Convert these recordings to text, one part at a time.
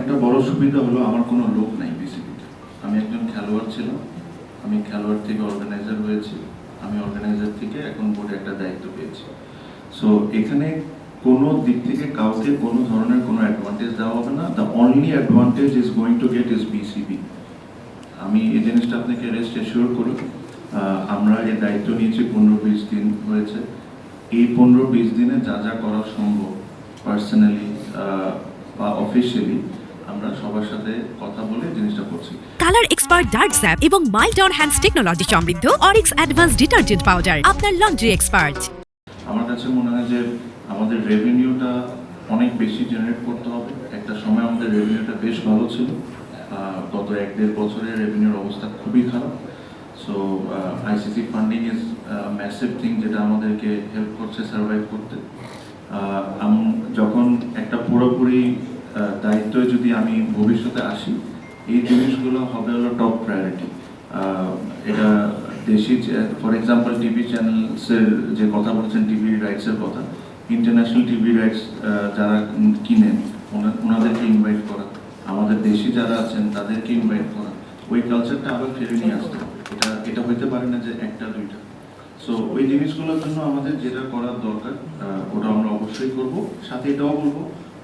একটা বড় সুবিধা হলো আমার কোনো লোক নাই বিসিবিতে। আমি একজন খেলোয়াড় ছিলাম, আমি খেলোয়াড় থেকে অর্গানাইজার হয়েছি, আমি অর্গানাইজার থেকে এখন বোর্ডে একটা দায়িত্ব পেয়েছি। সো এখানে কোনো দিক থেকে কাউকে কোনো ধরনের কোনো অ্যাডভান্টেজ দেওয়া হবে না। The only advantage is going to get is BCB. আমি এই জিনিসটা আপনাকে রেস্ট অ্যাসিওর করি। আমরা এই দায়িত্ব নিয়েছি 15-20 দিন হয়েছে। এই 15-20 দিনে যা যা করা সম্ভব পার্সোনালি বা অফিসিয়ালি আমরা সবার সাথে কথা বলে জিনিসটা করছি। কালার এক্সপার্ট ডার্ক স্যাপ এবং মাইল্ড অন হ্যান্ডস টেকনোলজি সমৃদ্ধ অরিক্স অ্যাডভান্স ডিটারজেন্ট পাউডার আপনার লন্ড্রি এক্সপার্ট। আমার কাছে মনে হয় যে আমাদের রেভিনিউটা অনেক বেশি জেনারেট করতে হবে। একটা সময় আমাদের রেভিনিউটা বেশ ভালো ছিল, গত 1-1.5 বছরের রেভিনিউর অবস্থা খুবই খারাপ। So ICC funding is massive thing, যেটা আমাদেরকে হেল্প করছে সার্ভাইভ করতে। যখন একটা পুরোপুরি দায়িত্বে যদি আমি ভবিষ্যতে আসি, এই জিনিসগুলো হবে হলো টপ প্রায়োরিটি। এটা দেশি, ফর এক্সাম্পল টিভি চ্যানেলসের যে কথা বলছেন, টিভি রাইটসের কথা, ইন্টারন্যাশনাল টিভি রাইটস যারা কিনেন ওনাদেরকে ইনভাইট করা, আমাদের দেশি যারা আছেন তাদেরকে ইনভাইট করা, ওই কালচারটা আবার ফিরে নিয়ে আসতে হবে। এটা হইতে পারে না যে একটা দুইটা। সো ওই জিনিসগুলোর জন্য আমাদের যেটা করার দরকার ওটা আমরা অবশ্যই করব। সাথে এটাও বলবো,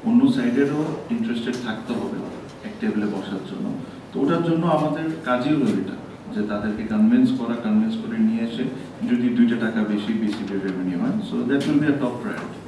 অন্য সাইডেরও ইন্টারেস্টেড থাকতে হবে এক টেবিলে বসার জন্য। তো ওটার জন্য আমাদের কাজই হলো এটা, যে তাদেরকে কনভিন্স করে নিয়ে এসে যদি 2 টাকা বেশি বিসিবির রেভিনিউ হয়, so that will be a top priority.